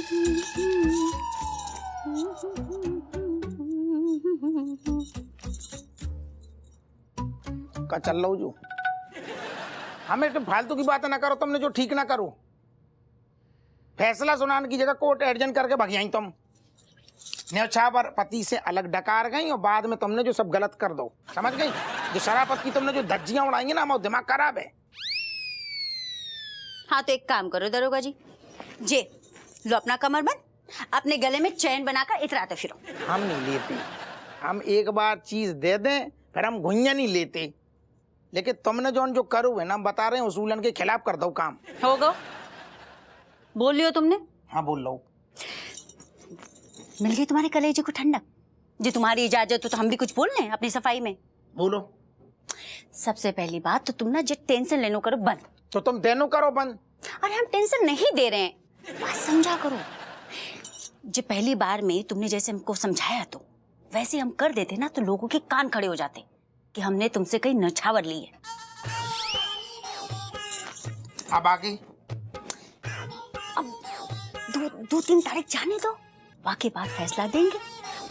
का चल लो जो हमें तो फालतू की बातें ना करो, तुमने जो ठीक ना करो। फैसला सुनाने की जगह कोर्ट एडजन करके भगियाई तुम। न्यौछावर पति से अलग डकार गई और बाद में तुमने जो सब गलत कर दो, समझ गई? जो शराफत की तुमने जो धज्जियां उड़ाएंगे ना, हमारा दिमाग खराब है। हाँ तो एक काम करो दरोगा जी, जे लो अपना कमरबंद, अपने गले में चैन बनाकर इतराते फिरो। हम नहीं लेते, हम एक बार चीज दे दें फिर हम घुइयां नहीं लेते। लेकिन तुमने जो करो है ना, बता रहे हैं उसूलन के खिलाफ कर दो काम। होगा बोल लियो तुमने? हाँ बोल लो। मिल गई तुम्हारे कलेजे को ठंडक? जी तुम्हारी इजाजत तो हम भी कुछ बोल लें अपनी सफाई में। बोलो। सबसे पहली बात तो तुम ना जो टेंशन लेनो करो बंद। तो तुम देनो करो बंद। अरे हम टेंशन नहीं दे रहे हैं, बात समझा करो। जो पहली बार में तुमने जैसे हमको समझाया तो वैसे हम कर देते ना, तो लोगों के कान खड़े हो जाते कि हमने तुमसे कहीं नछावर ली है। अब आगे अब दो तीन तारीख जाने दो, बाकी बात फैसला देंगे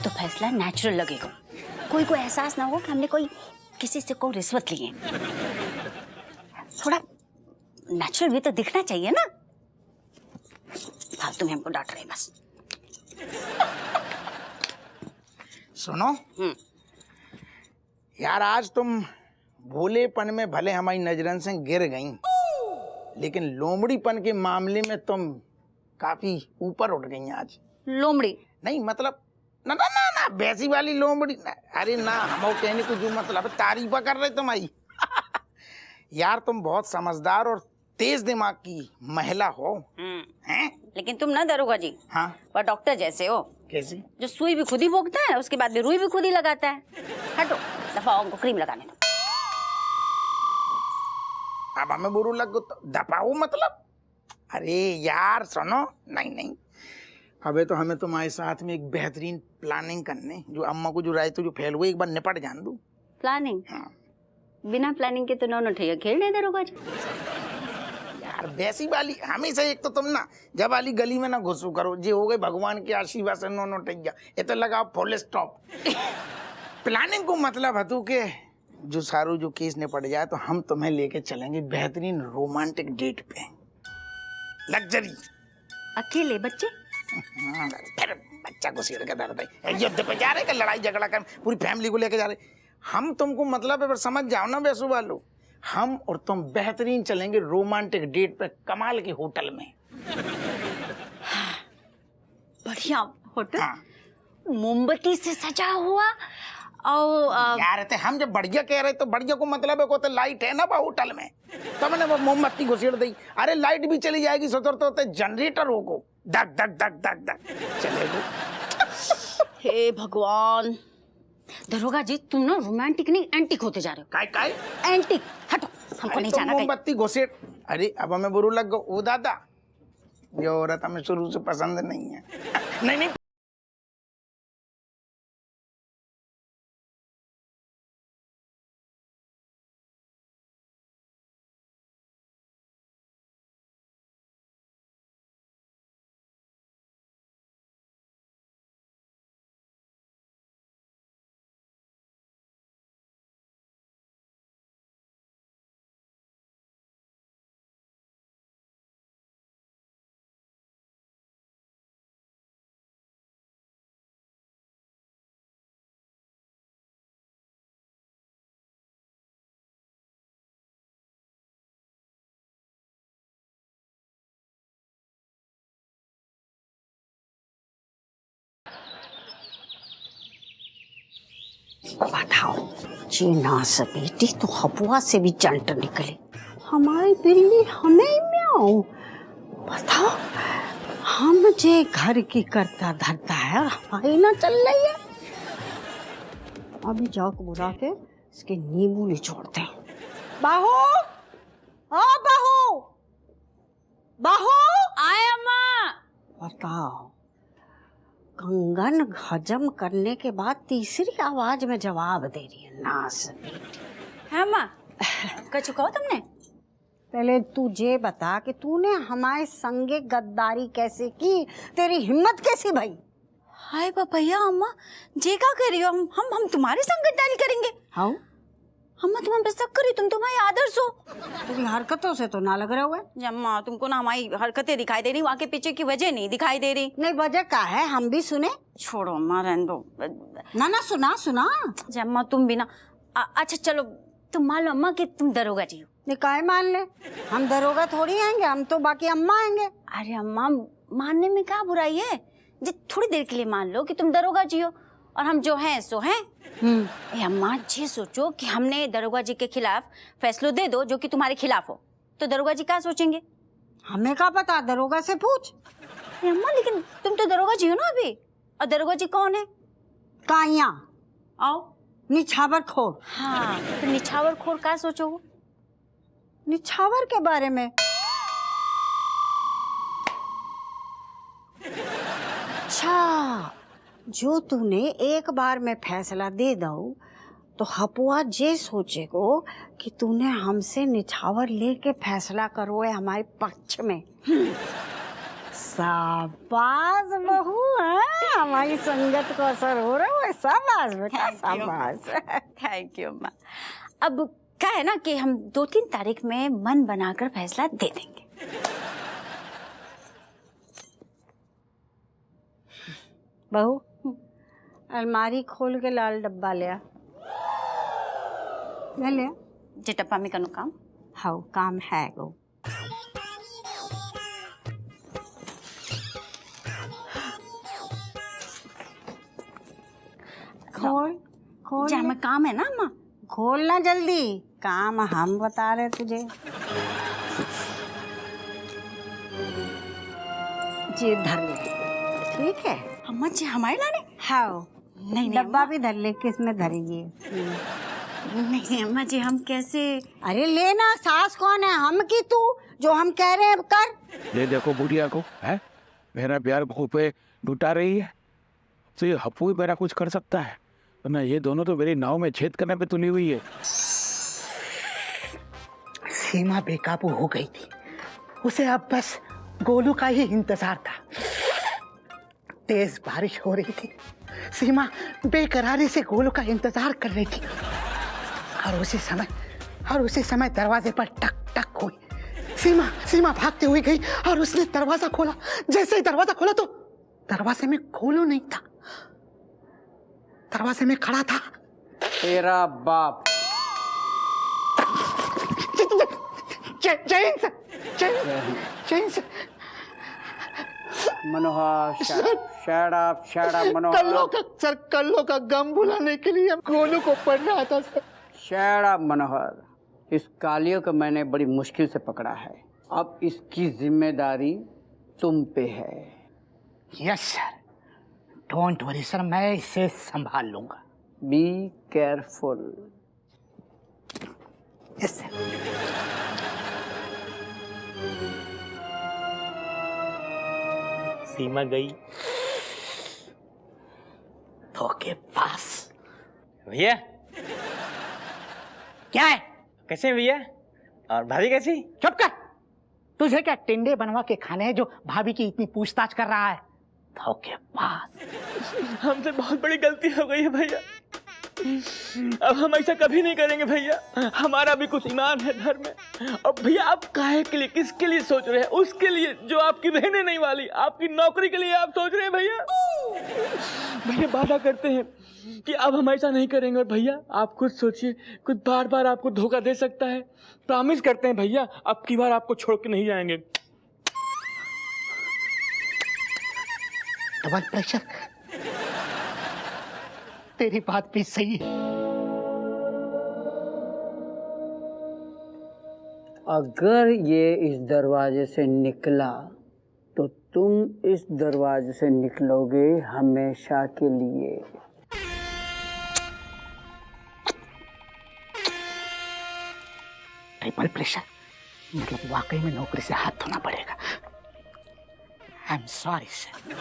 तो फैसला नेचुरल लगेगा। कोई को एहसास ना हो कि हमने कोई किसी से कोई रिश्वत ली है। थोड़ा नेचुरल भी तो दिखना चाहिए ना। फालतू में हमको डांट रहे बस। सुनो यार, आज तुम भोलेपन में भले हमारी नजरन से गिर गई, लेकिन लोमड़ीपन के मामले में तुम काफी ऊपर उठ गई आज। लोमड़ी नहीं मतलब ना ना ना ना वैसी वाली लोमड़ी ना। अरे ना, हम कहने को जो मतलब तारीफ कर रहे तुम्हारी। यार तुम बहुत समझदार और तेज दिमाग की महिला हो। हैं? लेकिन तुम ना दरोगा जी, हाँ पर डॉक्टर जैसे हो। कैसे? जो सुई भी खुद ही भोगता है, उसके बाद में रुई भी खुद ही लगाता है। हटो, दफाओ उनको क्रीम लगाने दो। अब हमें बुरू लगो तो दबाओ मतलब? अरे यार सुनो, नहीं नहीं, अबे तो हमें तुम्हारे साथ में एक बेहतरीन प्लानिंग करने, जो अम्मा को जो राय तो जो फैल हुई एक बार निपट जान दू। प्लानिंग? हाँ। बिना प्लानिंग के तो नौ ठैया खेल नहीं दरोगा जी। यार वैसी वाली हमेशा, एक तो तुम ना जब वाली गली में ना घुसू करो, जे हो गए भगवान के आशीर्वाद से नो टैया, ये तो लगा फुल स्टॉप। प्लानिंग को मतलब है के जो सारू जो केस निपट जाए तो हम तुम्हें लेके चलेंगे बेहतरीन रोमांटिक डेट पे, लग्जरी। अकेले बच्चे? फिर बच्चा को सीढ़ का दर्द है, युद्ध पे जा रहे कि लड़ाई झगड़ा कर, पूरी फैमिली को लेके जा रहे। हम तुमको मतलब समझ जाओ ना वैसू वालों, हम और तुम बेहतरीन चलेंगे रोमांटिक डेट पे कमाल के होटल में। बढ़िया होटल? हाँ। मोमबत्ती से सजा हुआ और यार थे हम जब बढ़िया कह रहे तो बढ़िया को मतलब है को तो लाइट है ना बा होटल में, तब ने वो मोमबत्ती घुसेड़ दी। अरे लाइट भी चली जाएगी सोचो तो जनरेटर होगा, धक धक धक धक धक चलेगा। हे भगवान, दरोगा जी तुम ना रोमांटिक नहीं एंटिक होते जा रहे हो। काय एंटिक? हटो, हमको नहीं जाना। मोमबत्ती घुसेड़, अरे अब हमें बुरू लग गो। ओ दादा, ये औरत हमें शुरू से पसंद नहीं है। नहीं नहीं बताओ जी, ना बेटी तो हबुआ से भी चंट निकले, हमारी बिल्ली हमें ही म्याऊं। बताओ, हम जे घर की करता धरता है और हमारी ना चल रही है। अभी जाओ को बुला के इसके नींबू निचोड़ते हैं। बाहू, ओ बाहू, बाहू आए अम्मा। बताओ, कंगन हजम करने के बाद तीसरी आवाज में जवाब दे रही है, नास बेटी। हाँ माँ, कर चुका हो तुमने? पहले तुझे बता कि तूने हमारे संगे गद्दारी कैसे की, तेरी हिम्मत कैसी भाई? हाय भैया अम्मा जे का कर रही हो? हम तुम्हारे संग गद्दारी करेंगे? हाँ, अम्मा तुम हम पे शक करी, तुम तुम्हारे आदर्श हो। तेरी हरकतों से तो ना लग रहा हुआ है। अम्मा तुमको ना हमारी हरकतें दिखाई दे रही, वहाँ के पीछे की वजह नहीं दिखाई दे रही। नहीं, वजह क्या है, हम भी सुने। छोड़ो अम्मा, रहने दो। ना ना, सुना सुना। अम्मा तुम भी ना अच्छा चलो, तुम मान लो अम्मा कि तुम दरोगा जी हो। नहीं, काहे मान ले, हम दरोगा थोड़ी आएंगे, हम तो बाकी अम्मा आएंगे। अरे अम्मा मानने में क्या बुराई है? जी थोड़ी देर के लिए मान लो कि तुम दरोगा जी हो और हम जो हैं सो हैं। अम्मा जी सोचो कि हमने दरोगा जी के खिलाफ फैसलो दे दो जो कि तुम्हारे खिलाफ हो, तो दरोगा जी क्या सोचेंगे? हमें क्या पता, दरोगा से पूछ। अम्मा लेकिन तुम तो दरोगा जी हो ना अभी, और दरोगा जी कौन है? काइया आओ। निछावर खोर। हाँ तो निछावर खोर क्या सोचोगे? निछावर के बारे में? अच्छा, जो तूने एक बार में फैसला दे दो तो हपुआ जे सोचेगो कि तूने हमसे निछावर लेके फैसला करो है हमारे पक्ष में। शाबाश बहू है, हमारी संगत को असर हो रहा है। शाबाश बेटा, शाबाश। थैंक यू अम्मा। अब क्या है ना कि हम 2-3 तारीख में मन बनाकर फैसला दे देंगे। बहू, अलमारी खोल के लाल डब्बा ले आ। ले जे टप्पा में कनो काम। हाँ, काम है गो। खोल खोल। जा में काम है ना अम्मा। खोलना जल्दी, काम हम बता रहे तुझे। जी धर ले, ठीक है? अम्मा जी हमारे लाने? हाँ, नहीं डब्बा भी धर ले, किसमें धरेगी? नहीं अम्मा जी, हम कैसे? अरे लेना, सास कौन है, हम की तू? जो हम कह रहे हैं कर। ये देखो बुढ़िया को, है मेरा प्यार बहू पे लुटा रही है, तो ये हप्पू ही मेरा कुछ कर सकता है, तो ना ये दोनों तो मेरी नाव में छेद करने पे तुली हुई है। सीमा बेकाबू हो गई थी, उसे अब बस गोलू का ही इंतजार था। तेज बारिश हो रही थी, सीमा बेकरारी से गोलू का इंतजार कर रही थी, और उसी समय दरवाजे पर टक टक हुई। सीमा भागते हुए गई और उसने दरवाजा खोला। जैसे ही दरवाजा खोला तो दरवाजे में गोलू नहीं था, दरवाजे में खड़ा था तेरा बाप। जैन सर। मनोहर शट अप मनोहर। कल्लो का गम भुलाने के लिए गोलू को पढ़ रहा था सर। शट अप मनोहर, इस कालियों को मैंने बड़ी मुश्किल से पकड़ा है, अब इसकी जिम्मेदारी तुम पे है। Yes sir, don't worry sir, मैं इसे संभाल लूंगा। Be careful. Yes sir. Seema गई धोखे पास। भैया। क्या है? कैसे हैं भैया? और भाभी कैसी? चुप कर, तुझे क्या टिंडे बनवा के खाने हैं जो भाभी की इतनी पूछताछ कर रहा है? धोखे पास। हमसे बहुत बड़ी गलती हो गई है भैया, अब हम ऐसा कभी नहीं करेंगे भैया, हमारा भी कुछ ईमान है धर्म में। अब भैया आप काहे के लिए, किसके लिए सोच रहे हैं? उसके लिए जो आपकी रहने नहीं वाली, आपकी नौकरी के लिए आप सोच रहे हैं भैया। भैया वादा करते हैं कि अब हम ऐसा नहीं करेंगे, और भैया आप खुद सोचिए, कुछ बार बार आपको धोखा दे सकता है, प्रॉमिस करते हैं भैया अब की बार आपको छोड़ के नहीं जाएंगे। डबल प्रेशर, तेरी बात भी सही है। अगर ये इस दरवाजे से निकला तो तुम इस दरवाजे से निकलोगे हमेशा के लिए। ट्रिपल प्रेशर, मतलब वाकई में नौकरी से हाथ धोना पड़ेगा। I am sorry sir.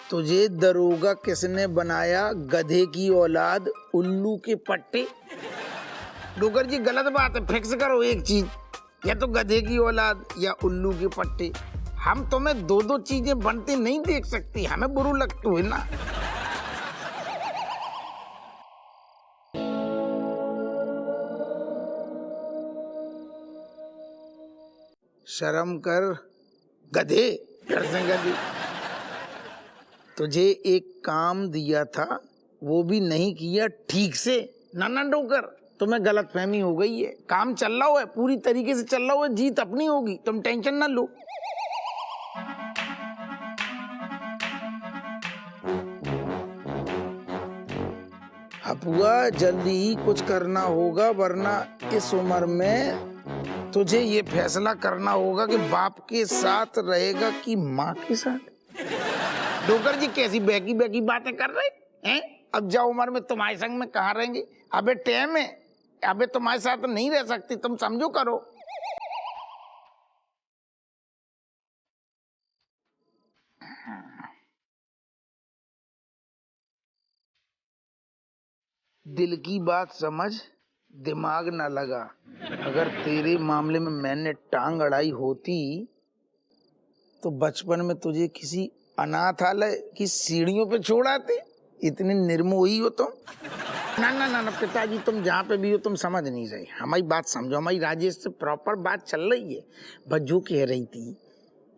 तुझे दरोगा किसने बनाया? गधे की औलाद, उल्लू के पट्टे। डोगर जी गलत बात है, फिक्स करो एक चीज, या तो गधे की औलाद या उल्लू के पट्टे। हम तुम्हें दो दो चीजें बनती नहीं देख सकती, हमें बुरू लगती है ना। शर्म कर गधे, घर से गधे। तुझे एक काम दिया था वो भी नहीं किया ठीक से। ना डोकर, तुम्हें गलतफहमी हो गई है। काम चल रहा है, पूरी तरीके से चल रहा है, जीत अपनी होगी, तुम टेंशन ना लो। हपुआ जल्दी ही कुछ करना होगा, वरना इस उम्र में तुझे ये फैसला करना होगा कि बाप के साथ रहेगा कि माँ के साथ। डोकर जी कैसी बैकी बैकी बातें कर रहे हैं? अब जाओ उम्र में तुम्हारे संग में कहाँ रहेंगे? अबे टाइम है, अबे तुम्हारे साथ नहीं रह सकती, तुम समझो करो। दिल की बात समझ, दिमाग ना लगा। अगर तेरे मामले में मैंने टांग अड़ाई होती तो बचपन में तुझे किसी अनाथालय की सीढ़ियों पे छोड़ाते। इतने निर्मोही हो तुम। ना पिताजी, तुम जहाँ पे भी हो तुम समझ नहीं रहे, हमारी बात समझो। हमारी राजेश से प्रॉपर बात चल रही है। बज्जू कह रही थी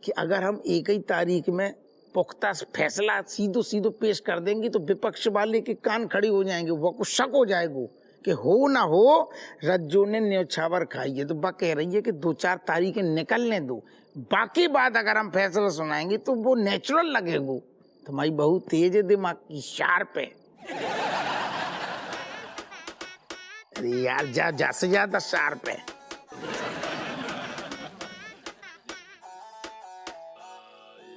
कि अगर हम एक ही तारीख में पुख्ता फैसला सीधो पेश कर देंगे तो विपक्ष वाले के कान खड़े हो जाएंगे, वो कुछ शक हो जाएगा कि हो ना हो रज्जो ने न्योछावर खाई है। तो वह कह रही है कि 2-4 तारीखें निकलने दो, बाकी बात अगर हम फैसला सुनाएंगे तो वो नेचुरल लगेगा। तुम्हारी बहू तेज है, दिमाग की शार्प है। अरे यार जा से ज्यादा शार्प है।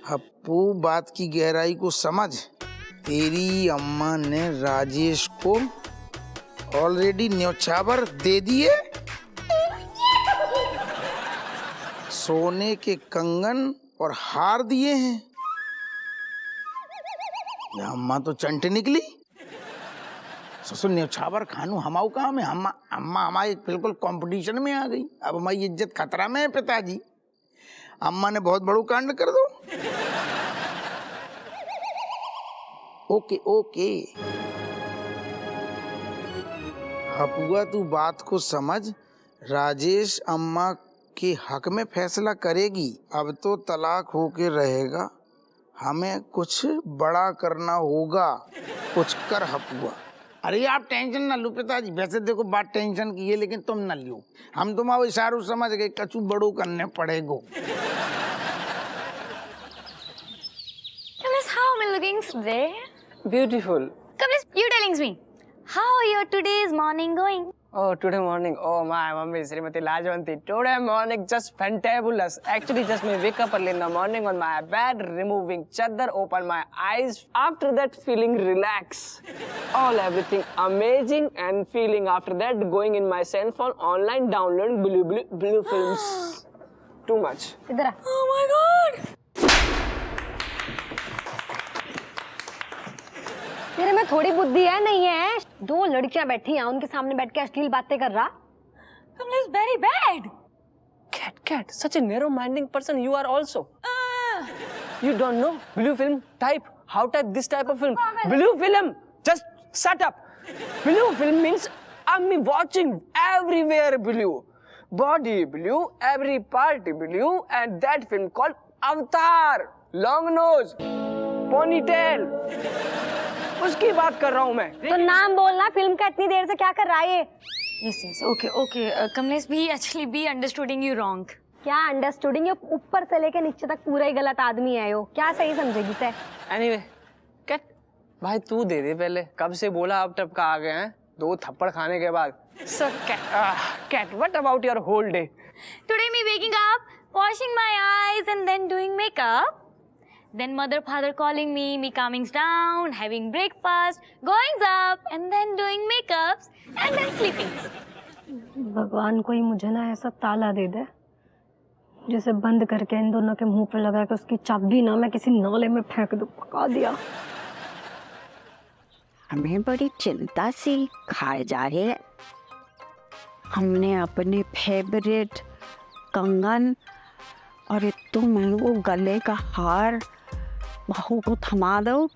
हप्पू बात की गहराई को समझ। तेरी अम्मा ने राजेश को ऑलरेडी न्योछावर दे दिए। सोने के कंगन और हार दिए हैं। अम्मा तो चंट निकली। ससुर न्योछावर खानू हमाऊ काम है। अम्मा हमारी बिल्कुल कंपटीशन में आ गई। अब हमारी इज्जत खतरा में है पिताजी। अम्मा ने बहुत बड़ो कांड कर दो। ओके हपुआ तू बात को समझ। राजेश अम्मा के हक में फैसला करेगी। अब तो तलाक होके रहेगा, हमें कुछ बड़ा करना होगा। कुछ कर हपुआ। अरे आप टेंशन ना लो पिताजी, वैसे देखो बात टेंशन की है लेकिन तुम ना लियो, हम तुम्हारा इशारों समझ गए, कछु बड़ो करने पड़ेगो। How am I looking today? Beautiful. Kamlesh, you telling me, how your today's morning going? Oh, today morning. Oh, my mummy, Srimati Lajwanti. Today morning just fantabulous. Actually, just me wake up early in the morning on my bed, removing chadar, open my eyes. After that, feeling relaxed. Everything amazing and feeling after that, going in my cell phone, online, downloading blue films. Too much. Idhar aa. Oh my God. तेरे में थोड़ी बुद्धि है नहीं है? 2 लड़कियां बैठी हैं, उनके सामने बैठ के अश्लील बातें कर रहा। Kamlesh, very bad. Cat, such a narrow-minded person you are also. You don't know blue film type. How type this type of film? Blue film. Just shut up. Blue film means I'm watching everywhere blue. Body blue, every part blue, and that film called Avatar. Long nose, ponytail. उसकी बात कर रहा हूँ मैं। तो नाम बोलना film का। इतनी देर से क्या कर रहा है ये? Yes. Okay. Kamlesh, be understanding you wrong. क्या अंडरस्टूडिंग? ये ऊपर से लेके नीचे तक पूरा ही गलत आदमी है। यो क्या सही समझेगी से? Anyway, कैट भाई तू दे दे पहले। कब से बोला अब टप का आ गए हैं 2 थप्पड़ खाने के बाद। So cat, what about your whole day? Today me waking up, washing my eyes and then doing makeup. Then mother, father calling me coming down, having breakfast, going up and then doing makeups and then sleeping. भगवान कोई मुझे ना ऐसा ताला दे दे जिसे बंद करके इन दोनों के मुंह पे लगा के उसकी चाबी ना मैं किसी नाले में फेंक दूं, पका दिया। हमें बड़ी चिंता सी खाए जा रही है। हमने अपने फेवरेट कंगन और तुम वो गले का हार बहू को थमा दो,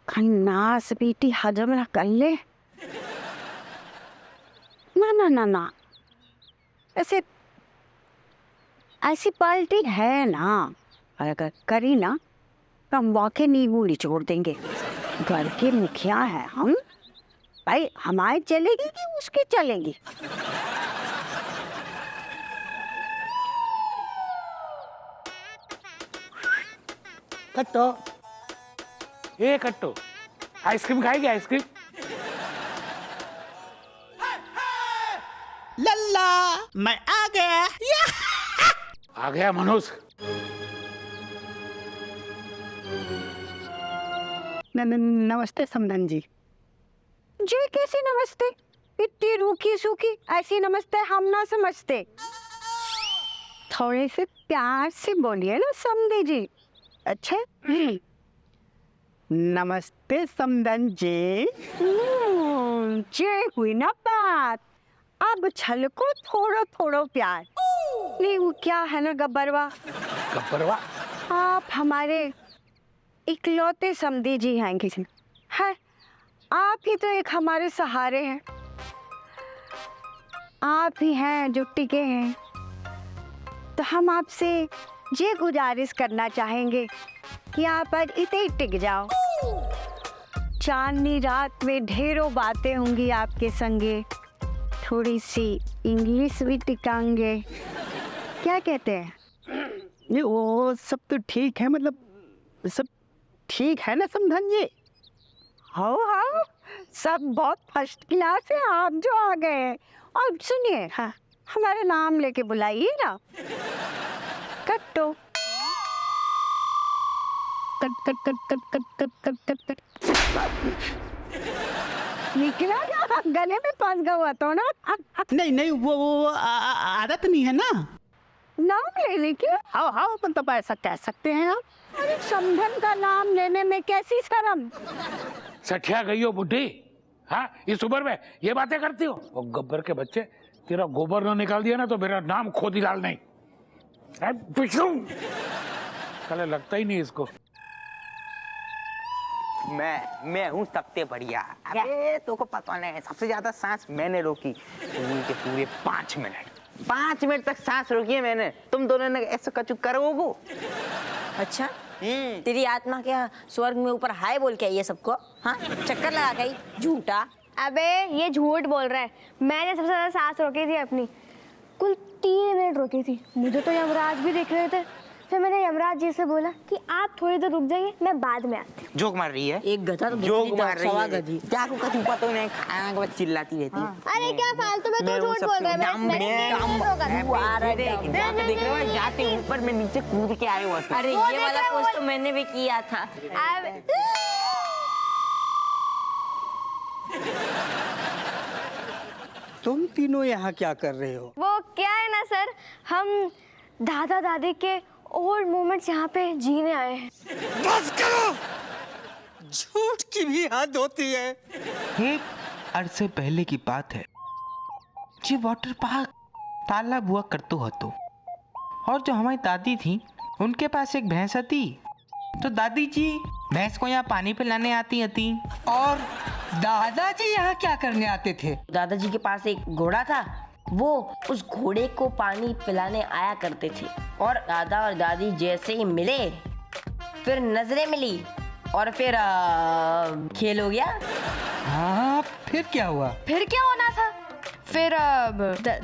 कहीं नास बेटी हजम ना कर ले। ना ना ना ना, ऐसे ऐसी पार्टी है ना, अगर करी ना तो हम वाकई नींबू निचोड़ देंगे। घर के मुखिया है हम भाई, हमारे चलेगी कि उसके चलेगी? कट्टो, ए कट्टो, आइसक्रीम खाएगी? आइसक्रीम लल्ला मैं आ गया। आ गया मनोज। नमस्ते समधन जी। जी कैसी नमस्ते? इतनी रूखी सूखी ऐसी नमस्ते हम ना समझते। थोड़े से प्यार से बोलिए ना समधी जी। अच्छा नमस्ते समधन जी। ये हुई ना बात, अब छलको थोड़ो थोड़ो प्यार। नहीं वो क्या है ना गब्बरवा, गब्बरवा आप हमारे इकलौते समधी जी हैं किसी है। आप ही तो एक हमारे सहारे हैं, आप ही हैं जो टिके हैं। तो हम आपसे ये गुजारिश करना चाहेंगे कि आप पर इतने टिक जाओ। चांदनी रात में ढेरों बातें होंगी आपके संगे, थोड़ी सी इंग्लिश भी टिकाएंगे। क्या कहते हैं? नहीं वो सब तो ठीक है, मतलब सब ठीक है ना समधन जी? हाँ सब बहुत फर्स्ट क्लास है। आप जो आ गए, और सुनिए हाँ, हमारा नाम लेके बुलाइए ना। कट्टो। Cut cut cut cut cut cut cut cut cut. निकला ना, गले में फंस गया हुआ तो ना। नहीं नहीं वो आदत नहीं है ना। नाम ले लेके हाँ हाँ मतलब ऐसा कह सकते हैं आप। अरे समधन का नाम लेने में कैसी शर्म। सठिया गई हो बुढ़ी, हाँ इस उम्र में ये बातें करती हो? वो गब्बर के बच्चे, तेरा गोबर न निकाल दिया ना तो मेरा नाम खोदी लाल नहीं। कल लगता ही नहीं इसको। मैं हूँ सबसे बढ़िया। अरे तो को पता नहीं, सबसे ज्यादा सांस मैंने रोकी पूरे के पूरे 5 मिनट। 5 मिनट तक सांस रोकी है मैंने। तुम दोनों ने ऐसा कचू करोगो? अच्छा तेरी आत्मा क्या स्वर्ग में ऊपर हाय बोल के आई है सबको? हाँ चक्कर लगा गई झूठा। अबे ये झूठ बोल रहा है। मैंने सबसे ज्यादा सांस रोकी थी अपनी, कुल 3 मिनट रोकी थी। मुझे तो यमराज भी देख रहे थे। फिर मैंने यमराज जी से बोला कि आप थोड़ी देर रुक जाइए, मैं बाद में आती हूँ। जोक मार रही है। एक गधा तो जोक मार रही है। क्या को कचू पता नहीं, खाना के बाद चिल्लाती रहती है। अरे क्या फालतू में तू झूठ बोल रहा है। देख रहे हो जाते ऊपर में नीचे कूद के आए हुआ। अरे ये वाला पोस्ट तो मैंने भी किया था। तुम तीनों यहाँ क्या कर रहे हो? वो क्या है ना सर, हम दादा दादी के ओल्ड मोमेंट्स यहाँ पे जीने आए हैं। बस करो, झूठ की भी हद होती है। एक अरसे पहले की बात है। जी वाटर पार्क तालाब हुआ करतो हतो, और जो हमारी दादी थी उनके पास एक भैंस थी। तो दादी जी भैंस को यहाँ पानी पिलाने आती थी। और दादाजी यहाँ क्या करने आते थे? दादाजी के पास एक घोड़ा था, वो उस घोड़े को पानी पिलाने आया करते थे। और दादा और दादी जैसे ही मिले, फिर नजरें मिली और फिर खेल हो गया। हाँ फिर क्या हुआ? फिर क्या होना था? फिर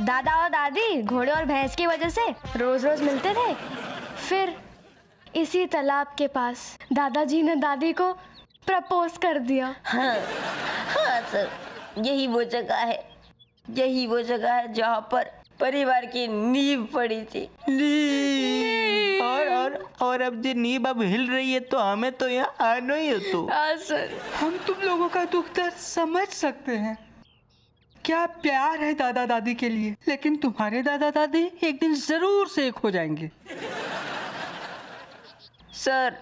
दादा और दादी घोड़े और भैंस की वजह से रोज रोज मिलते थे। फिर इसी तालाब के पास दादाजी ने दादी को प्रपोज कर दिया। हाँ हाँ सर, यही वो जगह है, यही वो जगह है जहाँ पर परिवार की नींव पड़ी थी। और अब जो नींव अब हिल रही है तो हमें तो यहाँ आना ही हो। तो हाँ सर, हम तुम लोगों का दुख दर्द समझ सकते हैं, क्या प्यार है दादा दादी के लिए, लेकिन तुम्हारे दादा दादी एक दिन जरूर से एक हो जाएंगे। सर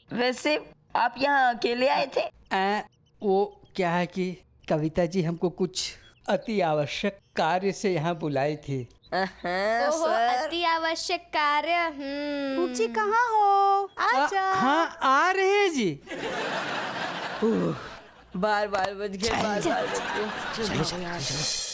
वैसे आप यहाँ अकेले आए थे? वो क्या है कि कविता जी हमको कुछ अति आवश्यक कार्य से यहाँ बुलाई थी। ओहो, अति आवश्यक कार्य। जी कहाँ हो? हाँ आ रहे हैं जी। बार बार बज गए, बार बार बज गए। चलो चलो चलो